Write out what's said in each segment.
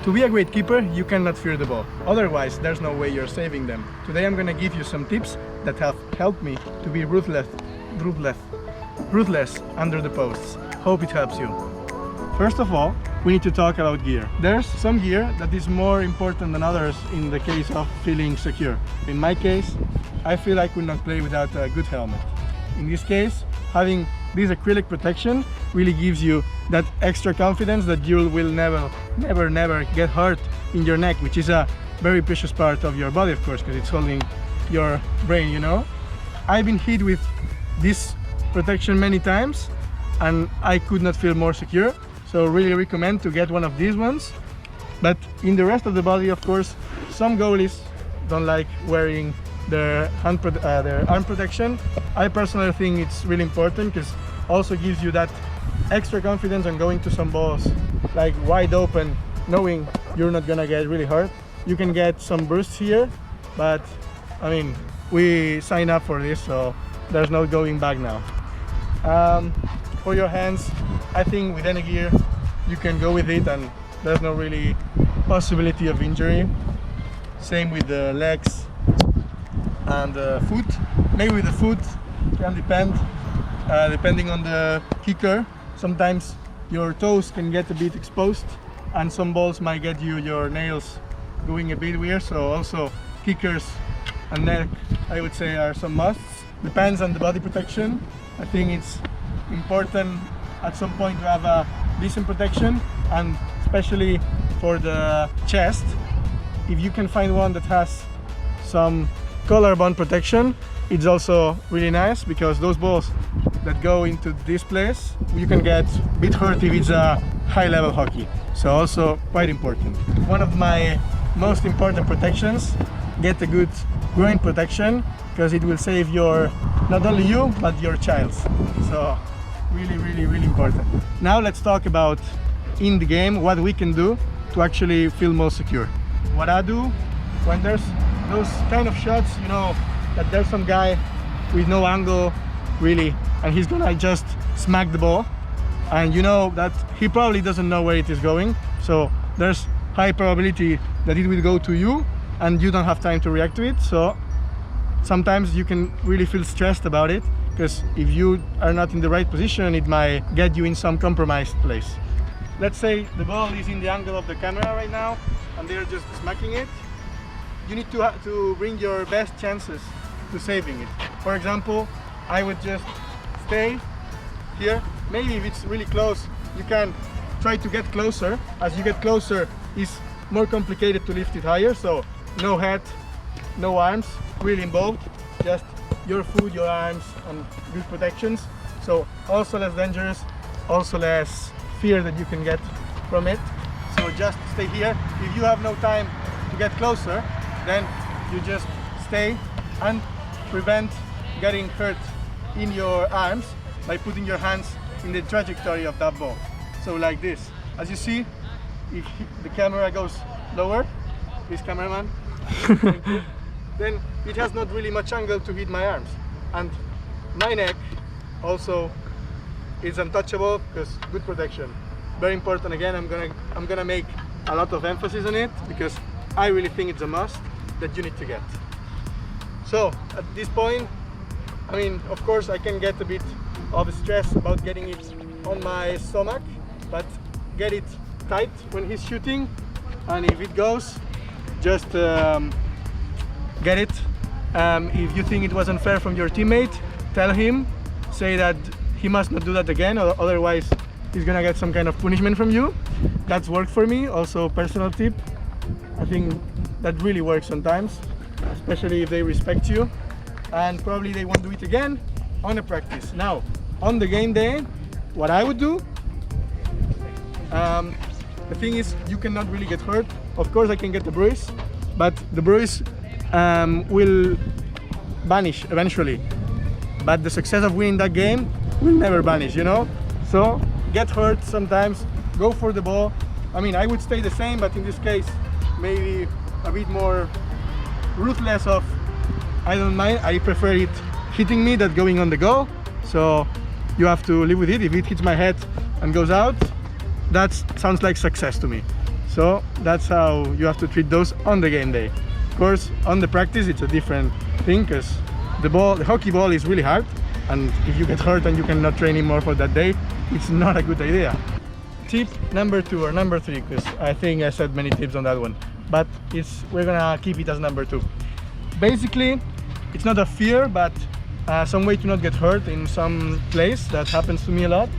To be a great keeper, you cannot fear the ball. Otherwise, there's no way you're saving them. Today I'm gonna give you some tips that have helped me to be ruthless under the posts. Hope it helps you. First of all, we need to talk about gear. There's some gear that is more important than others in the case of feeling secure. In my case, I feel I could not play without a good helmet. In this case, having this acrylic protection really gives you that extra confidence that you will never get hurt in your neck, which is a very precious part of your body, of course, because it's holding your brain, you know. I've been hit with this protection many times and I could not feel more secure, so really recommend to get one of these ones. But in the rest of the body, of course, some goalies don't like wearing their arm protection. I personally think it's really important because also gives you that extra confidence on going to some balls like wide open, knowing you're not gonna get really hurt. You can get some bursts here, but I mean, we signed up for this, so there's no going back now. For your hands, I think with any gear you can go with it and there's no really possibility of injury. Same with the legs and the foot. Maybe with the foot can depend, depending on the kicker. Sometimes your toes can get a bit exposed and some balls might get your nails going a bit weird, so also kickers and neck, I would say, are some musts. Depends on the body protection. I think it's important at some point to have a decent protection, and especially for the chest, if you can find one that has some collarbone protection, it's also really nice, because those balls that go into this place, you can get a bit hurt if it's a high level hockey, so also quite important. One of my most important protections, get a good groin protection, because it will save your, not only you, but your child. So really important. Now let's talk about in the game what we can do to actually feel more secure. What I do when there's those kind of shots, you know, that there's some guy with no angle really, and he's gonna just smack the ball, and you know that he probably doesn't know where it is going, so there's high probability that it will go to you and you don't have time to react to it. So sometimes you can really feel stressed about it, because if you are not in the right position, it might get you in some compromised place. Let's say the ball is in the angle of the camera right now and they're just smacking it. You need to bring your best chances to saving it. For example, I would just stay here. Maybe if it's really close, you can try to get closer. As you get closer, it's more complicated to lift it higher, so no head, no arms really involved, just your foot, your arms, and good protections. So also less dangerous, also less fear that you can get from it. So just stay here. If you have no time to get closer, then you just stay and prevent getting hurt in your arms by putting your hands in the trajectory of that ball. So like this. As you see, if the camera goes lower, please cameraman, thank you, then it has not really much angle to hit my arms. And my neck also is untouchable, because good protection. Very important. Again, I'm gonna make a lot of emphasis on it, because I really think it's a must that you need to get. So at this point, I mean, of course I can get a bit of stress about getting it on my stomach, but get it tight when he's shooting, and if it goes, just get it. If you think it was unfair from your teammate, tell him, say that he must not do that again, or otherwise he's gonna get some kind of punishment from you. That's worked for me. Also, personal tip, I think that really works sometimes, especially if they respect you, and probably they won't do it again on a practice. Now, on the game day, what I would do, the thing is, you cannot really get hurt. Of course I can get the bruise, but the bruise will vanish eventually, but the success of winning that game will never vanish, you know. So get hurt sometimes, go for the ball. I mean, I would stay the same, but in this case maybe a bit more ruthless of, I don't mind, I prefer it hitting me than going on the goal. So you have to live with it. If it hits my head and goes out, that sounds like success to me. So that's how you have to treat those on the game day. Of course, on the practice, it's a different thing because the hockey ball is really hard, and if you get hurt and you cannot train anymore for that day, it's not a good idea. Tip number 2 or number 3, because I think I said many tips on that one, but we're gonna keep it as number 2. Basically, it's not a fear, but some way to not get hurt in some place. That happens to me a lot.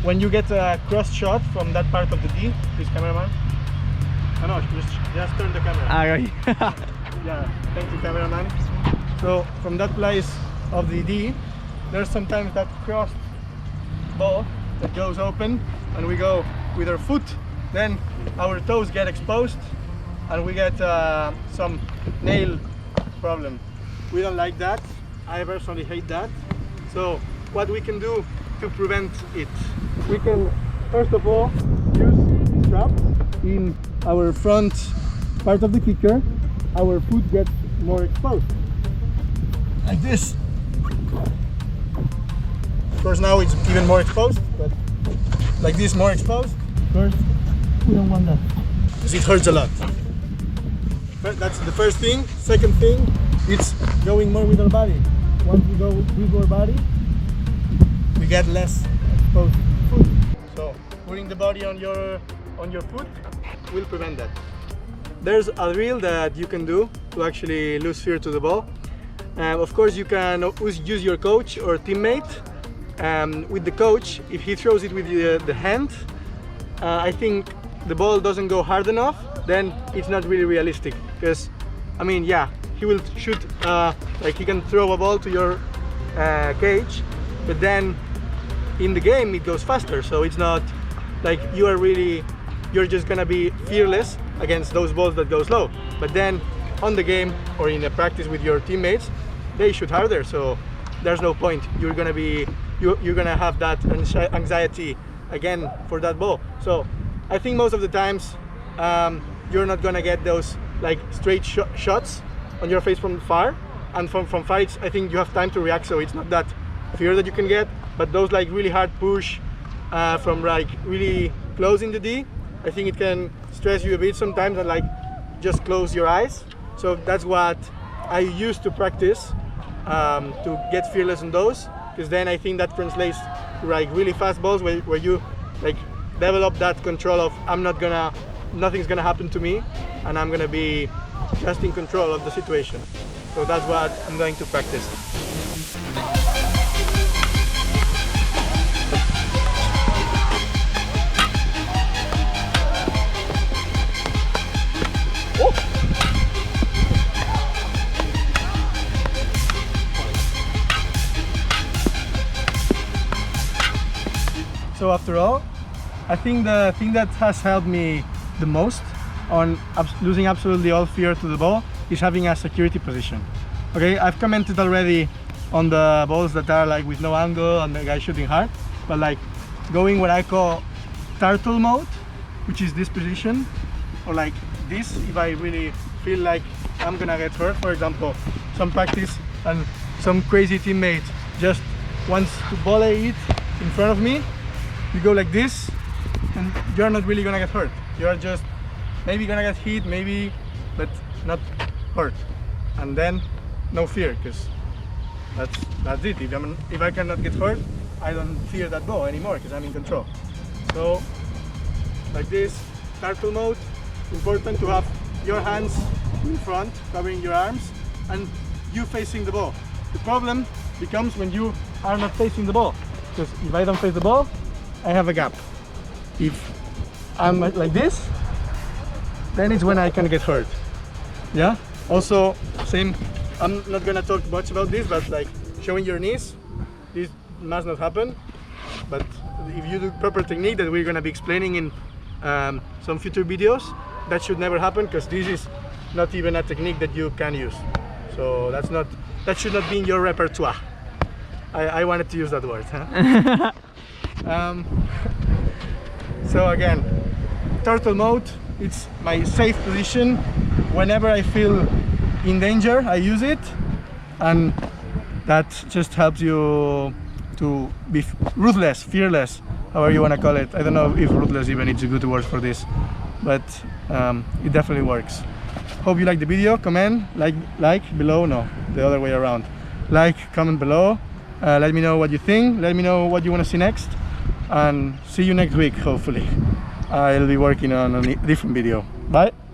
When you get a cross shot from that part of the D, please, cameraman. Oh no, just turn the camera. Yeah, thank you, cameraman. So from that place of the D, there's sometimes that crossed ball that goes open, and we go with our foot, then our toes get exposed and we get some nail problem. We don't like that. I personally hate that. So what we can do to prevent it, we can first of all use straps in our front part of the kicker. Our foot gets more exposed, like this. Of course now it's even more exposed, but like this, more exposed. First, we don't want that because it hurts a lot. But that's the first thing. Second thing, it's going more with our body. Once we go with our body, we get less exposed foot. So putting the body on your foot will prevent that. There's a drill that you can do to actually lose fear to the ball. Of course, you can use your coach or teammate. With the coach, if he throws it with the hand, I think the ball doesn't go hard enough, then it's not really realistic. Because, I mean, yeah, he will shoot, like he can throw a ball to your cage, but then in the game it goes faster. So it's not like you're just gonna be fearless against those balls that go slow. But then on the game or in a practice with your teammates, they shoot harder. So there's no point. You're gonna have that anxiety again for that ball. So I think most of the times you're not gonna get those like straight shots on your face from far, and from far I think you have time to react, so it's not that fear that you can get. But those like really hard push from like really close in the D, I think it can stress you a bit sometimes and like just close your eyes. So that's what I used to practice to get fearless on those, because then I think that translates to like really fast balls where you like develop that control of nothing's gonna happen to me, and I'm gonna be just in control of the situation. So that's what I'm going to practice. So after all, I think the thing that has helped me the most on losing absolutely all fear to the ball is having a security position. Okay, I've commented already on the balls that are like with no angle and the guy shooting hard, but like going what I call turtle mode, which is this position, or like this, if I really feel like I'm gonna get hurt. For example, some practice and some crazy teammate just wants to volley it in front of me. You go like this and you're not really gonna get hurt. You're just maybe gonna get hit, maybe, but not hurt. And then no fear, because that's it. If I cannot get hurt, I don't fear that ball anymore because I'm in control. So like this, turtle mode. Important to have your hands in front, covering your arms, and you facing the ball. The problem becomes when you are not facing the ball, because if I don't face the ball, I have a gap. If I'm like this, then it's when I can get hurt. Yeah. Also, same. I'm not gonna talk much about this, but like showing your knees, this must not happen. But if you do proper technique that we're gonna be explaining in some future videos, that should never happen, because this is not even a technique that you can use. So that should not be in your repertoire. I wanted to use that word. Huh? So again, turtle mode, it's my safe position. Whenever I feel in danger, I use it, and that just helps you to be ruthless, fearless, however you want to call it. I don't know if ruthless even is a good word for this, but it definitely works. Hope you like the video. Comment, like below. No, the other way around. Like, comment below. Let me know what you think. Let me know what you want to see next, and see you next week. Hopefully I'll be working on a different video. Bye.